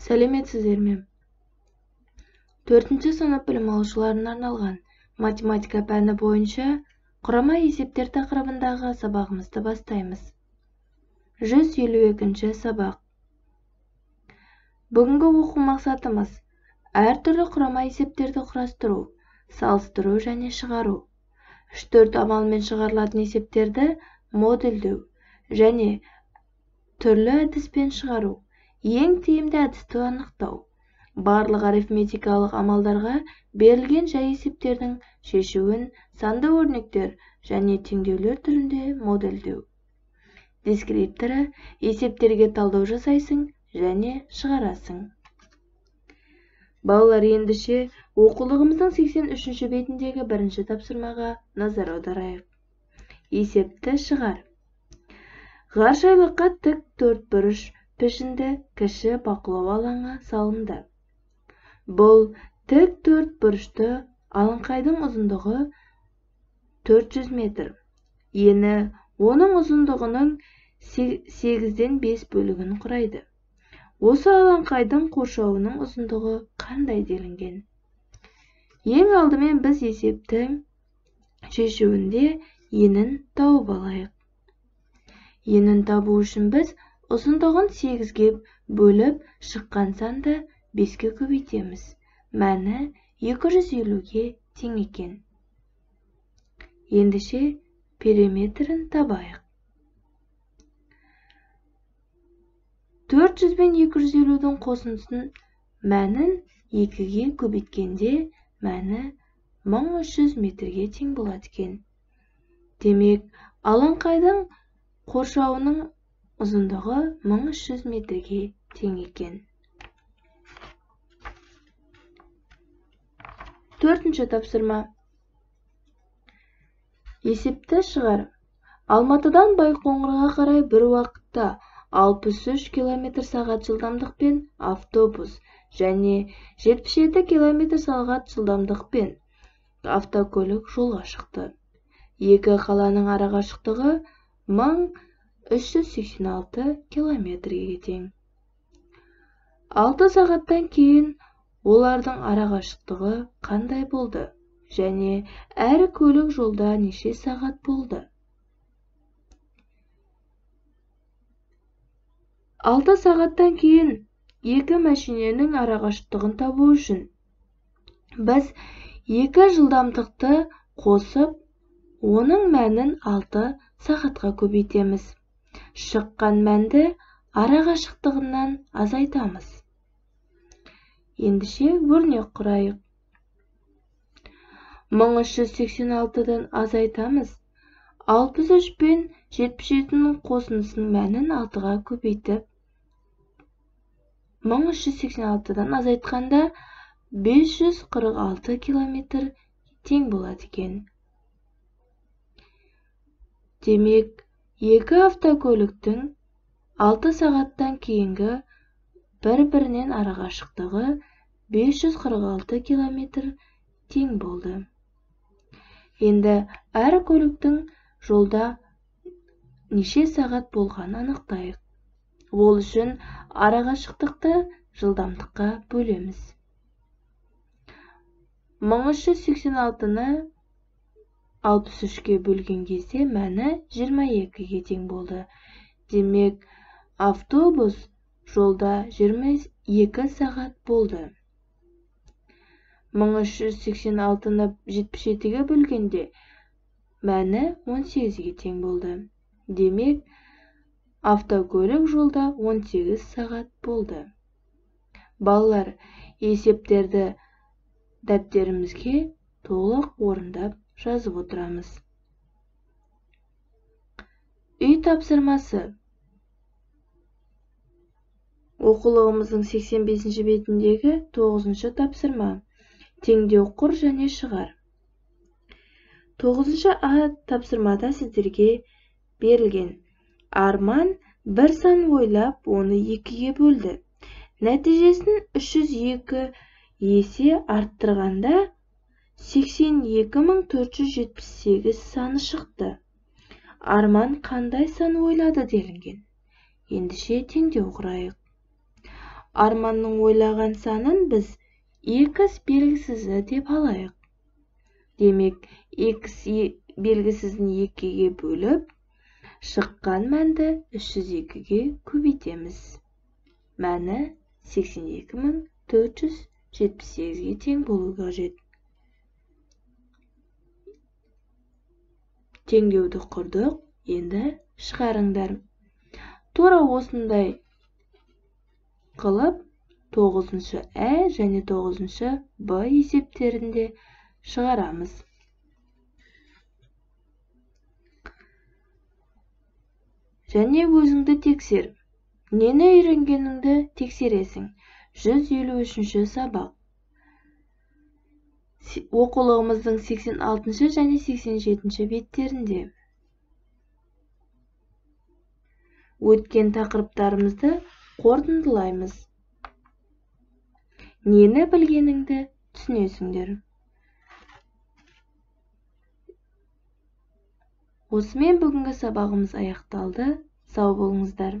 Сәлеметсіздер ме? 4-ші сынып білім алушыларына арналған математика пәні бойынша құрама есептер тақырыбындағы сабағымызды бастаймыз. 152-ші сабақ. Бүгінгі оқу мақсатымыз әртүрлі құрама есептерді құрастыру, салыстыру және шығару, 3-4 амалмен шығарылатын есептерді модельдеу және түрлі әдіспен шығару, ең тиімді әдісті анықтау, барлық арифметикалық амалдарға берілген жай есептердің шешуін санды өрнектер және теңдеулер түрінде модельдеу. Дескрипторы есептерге талдау жасайсың және шығарасың. Балалар, ендеше оқулығымыздың 83-ші бетіндегі бірінші тапсырмаға назар аударайық. Есепті шығар. Ғарышайлыққа тік төртбұрыш пішінді кіші бақылау алаңы салынды. Бұл тік төртбұрышты алаңқайдың ұзындығы 400 метр. Ені оның ұзындығының 8-ден 5 бөлігін құрайды. Осы алаңқайдың қоршауының ұзындығы қандай делінген? Ең алдымен біз есептің шешуінде енін тауып алайық. Енін табу үшін біз ұзындығын 8-ге бөліп шыққан санды 5-ке көбейтеміз. Мәні 250-ге тең екен. Ендеше периметрін табайық. 400 бен 250-дің қосындысын мәнін 2-ге көбейткенде мәні 1300 метрге тең болады екен. Демек, алаңқайдың қоршауының ұзындығы 1300 метрге тең екен. 4-ші тапсырма. Есепті шығар. Алматыдан Байқоңырға қарай бір уақытта 63 км/сағат жылдамдықпен автобус және 77 км/сағат жылдамдықпен автокөлік жолға шықты. Екі қаланың арақашықтығы 1386 км-ге тең. 6 сағаттан кейін олардың арақашықтығы қандай болды және әр көлік жолда неше сағат болды? 6 сағаттан кейін екі мәшиненің арақашықтығын табу үшін біз екі жылдамдықты қосып, оның мәнін 6 сағатқа көбейтеміз. Шыққан мәнді арақашықтығынан азайтамыз. Ендеше өрнек құрайық. 1386-дан азайтамыз. 63 пен 77-ның қосындысының мәнін 6-ға көбейтіп, 1386-дан азайтқанда 546 км тең болады екен. Демек, екі автокөліктің 6 сағаттан кейінгі бір-бірінен арақашықтығы 546 км тең болды. Енді әр көліктің жолда неше сағат болғанын анықтайық. Ол үшін арақашықтықты жылдамдыққа бөлеміз. 1386-ны 63-ке бөлген кезде мәні 22-ге тең болды. Демек, автобус жолда 22 сағат болды. 1386-ны 77-ге бөлгенде мәні 18-ге тең болды. Демек, автокөлік жолда 18 сағат болды. Балалар, есептерді дәптерімізге толық орындап жазып отырамыз. Үй тапсырмасы. Оқулығымыздың 85-ші бетіндегі 9-ші тапсырма. Теңдеу құр және шығар. 9-ші тапсырмада сіздерге берілген. Арман бір сан ойлап, оны 2-ге бөлді. Нәтижесін 302 есе арттырғанда 82478 саны шықты. Арман қандай сан ойлады делінген. Ендеше теңдеу құрайық. Арманның ойлаған санын біз x белгісізі деп алайық. Демек, x белгісізін 2-ге бөліп, шыққан мәнді 302-ге көбейтеміз. Мәні 82.478-ге тең болу қажет. Теңдеуді құрдық, енді шығарыңдар. Тура осындай қылып 9-шы Ә және 9-шы Б есептерінде шығарамыз. Және өзіңді тексер. Нені үйренгеніңді тексересің. 153-ші сабақ. Оқулығымыздың 86-шы және 87-ші беттерінде. Өткен тақырыптарымызды қорытындылаймыз. Нені білгеніңді түсінесіңдер. Осымен бүгінгі сабағымыз аяқталды. Сау болыңыздар.